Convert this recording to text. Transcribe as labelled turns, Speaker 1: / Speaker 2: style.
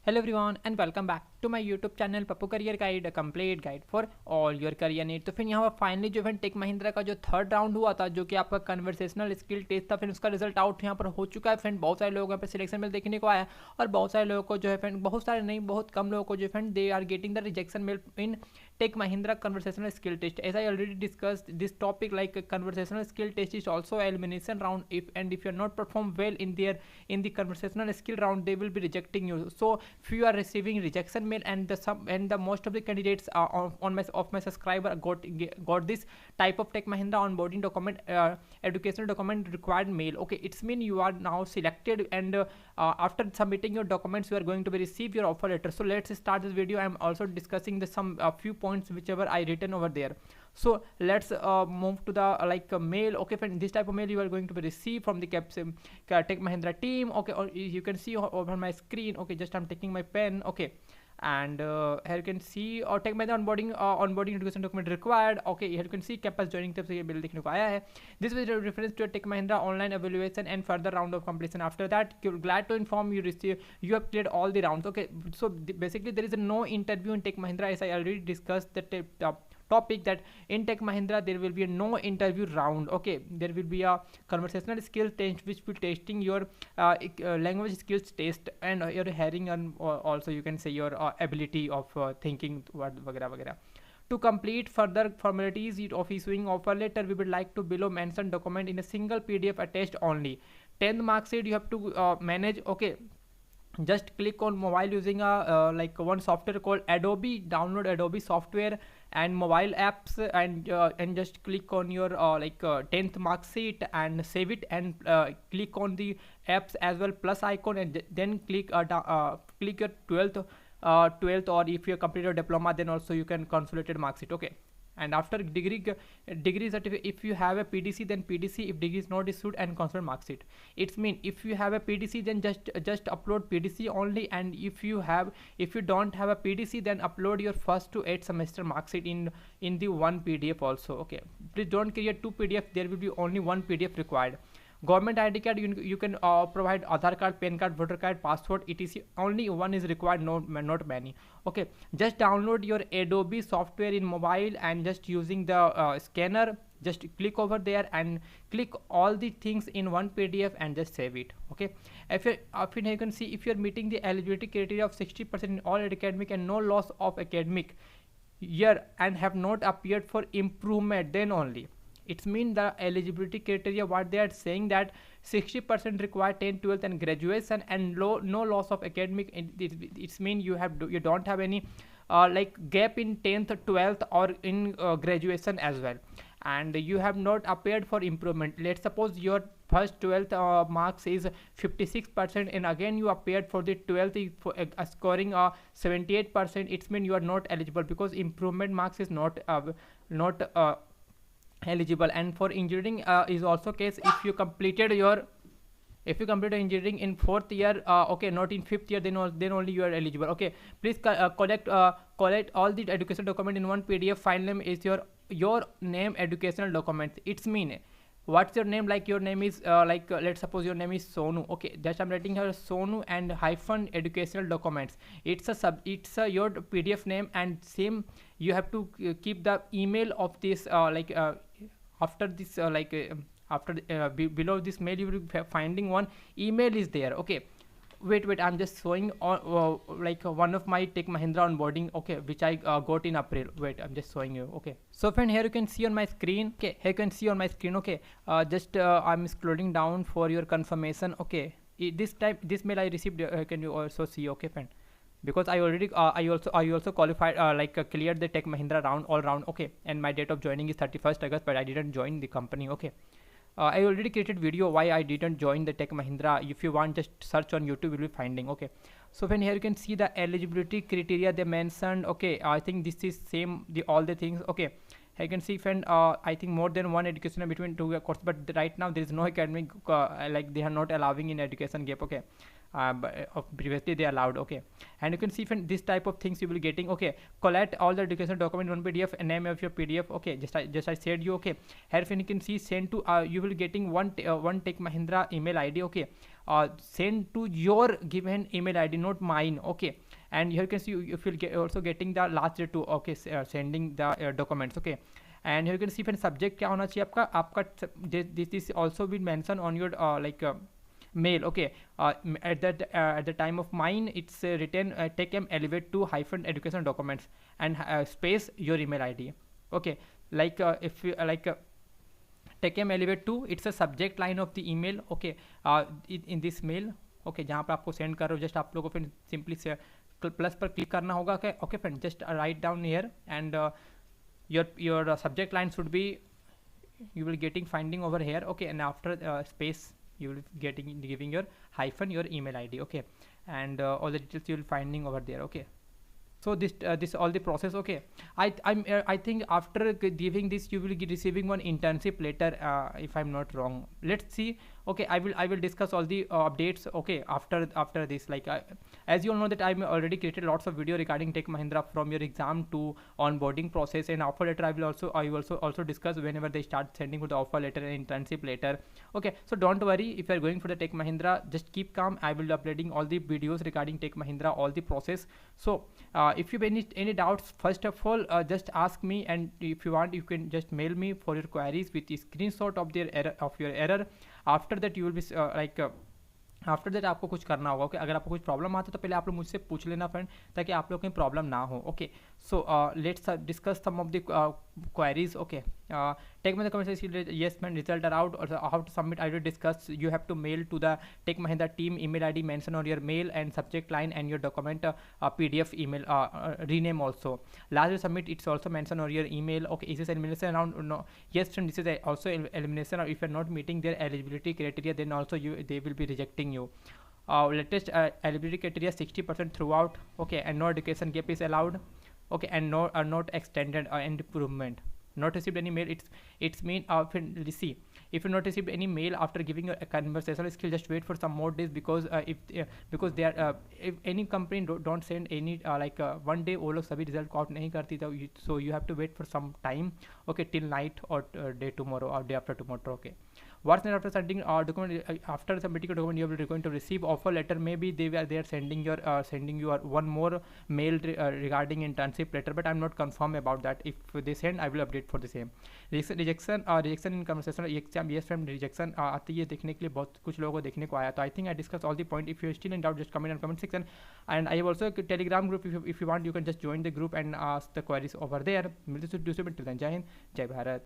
Speaker 1: Hello everyone and welcome back to my YouTube channel Pappu career guide, a complete guide for all your career need. तो फिर यहाँ पर finally जो है take Mahindra का जो थर्ड राउंड हुआ था, जो कि आपका कन्वर्सेशनल स्किल टेस्ट था, फिर उसका रिजल्ट आउट यहाँ पर हो चुका है। फ्रेंड बहुत सारे लोगों यहाँ पर सिलेक्शन मेल देखने को आया और बहुत सारे लोगों को जो है फ्रेंड, बहुत सारे नहीं, बहुत कम लोगों को जो है friend, they are getting the rejection mail in Tech Mahindra conversational skill test. As I already discussed this topic, like conversational skill test is also elimination round. If you are not perform well in the conversational skill round, they will be rejecting you. So if you are receiving rejection mail, and the most of the candidates on my subscriber got this type of Tech Mahindra onboarding document, educational document required mail. Okay, it's mean you are now selected, and after submitting your documents, you are going to be receive your offer letter. So let's start this video. I am also discussing the some few points whichever I written over there. So let's move to the mail. Okay, friend, this type of mail you are going to be receive from the Tech Mahindra team. Okay, or you can see over my screen. Okay, just I'm taking my pen. Okay, and here you can see और Tech Mahindra onboarding education document required. Okay, here you can see campus joining tab से ये bill देखने को आया है. This was a reference to a Tech Mahindra online evaluation and further round of completion. After that, glad to inform you have cleared all the rounds. Okay, so basically there is no interview in Tech Mahindra, as I already discussed the topic that in Tech Mahindra there will be no interview round. Okay, there will be a conversational skill test which will testing your language skills test and your hearing, and also you can say your ability of thinking वगैरह वगैरह. To complete further formalities of issuing offer letter, we would like to below mention document in a single PDF attached only. 10th mark sheet you have to manage. Okay, just click on mobile using a one software called Adobe. Download Adobe software and mobile apps, and just click on your 10th mark sheet and save it, and click on the apps as well plus icon, and then click click your 12th, or if you complete your diploma, then also you can consolidated mark sheet. Okay, and after degree certificate, if you have a PDC, then PDC, if degree is not issued, and consider mark sheet. It's mean if you have a PDC, then just upload PDC only, and if you don't have a PDC, then upload your first to 8th semester mark sheet in the one PDF also. Okay, please don't create two PDF, there will be only one PDF required. Government ID card, you can provide Aadhaar card, PAN card, voter card, passport, etc. Only one is required, not many. Okay, just download your Adobe software in mobile, and just using the scanner, just click over there and click all the things in one PDF and just save it. Okay, if you can see, if you are meeting the eligibility criteria of 60% in all academic and no loss of academic year and have not appeared for improvement, then only it's mean the eligibility criteria, what they are saying that 60% require 10th 12th and graduation, and no loss of academic. It's mean you don't have any gap in 10th 12th or in graduation as well, and you have not appeared for improvement. Let's suppose your first 12th marks is 56%, and again you appeared for the 12th for scoring 78%. It's mean you are not eligible because improvement marks is not eligible. And for engineering is also case, if you completed engineering in 4th year, okay, not in 5th year, then only you are eligible. Okay, please collect all the educational document in one PDF. File name is your name educational documents. It's mean what's your name, like your name is let's suppose your name is Sonu. Okay, just I'm writing here Sonu and hyphen educational documents. It's a your PDF name, and same you have to keep the email of this after this below this mail you will be finding one email is there. Okay, wait, I'm just showing one of my Tech Mahindra onboarding, okay, which I got in April. Wait, I'm just showing you. Okay, so friend, here you can see on my screen. Okay, here you can see on my screen. Okay, just I'm scrolling down for your confirmation. Okay, this mail I received, can you also see? Okay, friend, because I already I also qualified cleared the Tech Mahindra round all round. Okay, and my date of joining is 31st August, but I didn't join the company. Okay, I already created video why I didn't join the Tech Mahindra. If you want, just search on YouTube, you'll be finding. Okay, so when here you can see the eligibility criteria they mentioned. Okay, I think this is same all the things. Okay, here you can see, friend, I think more than one education between two courses, but right now there is no academic they are not allowing in education gap. Okay, of previously they allowed. Okay, and you can see from this type of things you will getting. Okay, collect all the education document in one PDF and name of your PDF. Okay, just I said you. Okay, here you can see send to you will getting one Tech Mahindra email ID. Okay, send to your given email ID, not mine. Okay, and here you can see if you'll get also getting the last day to. Okay, sending the documents. Okay, and here you can see फिर subject क्या होना चाहिए आपका this is also been mentioned on your mail. Okay, at the time of mine it's written TechM Elevate to hyphen education documents and space your email ID. Okay, if you TechM Elevate 2 it's a subject line of the email. Okay, in this mail. Okay, जहाँ पर आपको send कर रहे हो just आप लोगों को फिर सिंपली से प्लस पर क्लिक करना होगा. Okay friend, just write down here and your subject line should be, you will getting finding over here. Okay, and after space you will getting giving your hyphen your email ID. Okay, and all the details you will finding over there. Okay, so this all the process. Okay, I think after giving this you will be receiving one internship later, if I'm not wrong. Let's see. Okay, I will discuss all the updates. Okay, after this, as you all know that I already created lots of video regarding Tech Mahindra from your exam to onboarding process and offer letter. I will also discuss whenever they start sending for the offer letter and internship letter. Okay, so don't worry if you are going for the Tech Mahindra, just keep calm. I will be uploading all the videos regarding Tech Mahindra, all the process. So if you have any doubts, first of all just ask me, and if you want you can just mail me for your queries with a screenshot of their error of your error. After that you will be after that आपको कुछ करना होगा. Okay, अगर आपको कुछ problem आता है तो पहले आप लोग मुझसे पूछ लेना फ्रेंड, ताकि आप लोग कहीं प्रॉब्लम ना हो. Okay, so let's discuss some of the queries. Okay, Tech Mahindra comment yes man, result are out, or how to submit I will discuss. You have to mail to the Tech Mahindra team email ID mentioned on your mail and subject line and your document PDF email rename also. Last you submit, it's also mentioned on your email. Okay, is this elimination round? No, yes friend, this is also elimination, or if you're not meeting their eligibility criteria, then also they will be rejecting you. Latest eligibility criteria 60% throughout. Okay, and no education gap is allowed. Okay, and no not extended and improvement. Not received any mail, it's mean see, if you not received any mail after giving your conversational skill, just wait for some more days, because because they are if any company don't send any one day वो लोग सभी result out नहीं करती, so you have to wait for some time. Okay, till night or day tomorrow or day after tomorrow. Okay, what's next after sending document? After submitting a document you are going to receive offer letter. Maybe they are sending you one more mail regarding internship letter, but I'm not confirm about that. If they send, I will update for the same. Rejection in conversation exam, yes friend, rejection आती है देखने के लिए, बहुत कुछ लोगों को देखने को आया. तो I think I discuss all the point. If you are still in doubt, just comment in comment section, and I have also a Telegram group. If you want, you can just join the group and ask the queries over there. मिलते हैं दूसरे में. जय हिंद, जय भारत.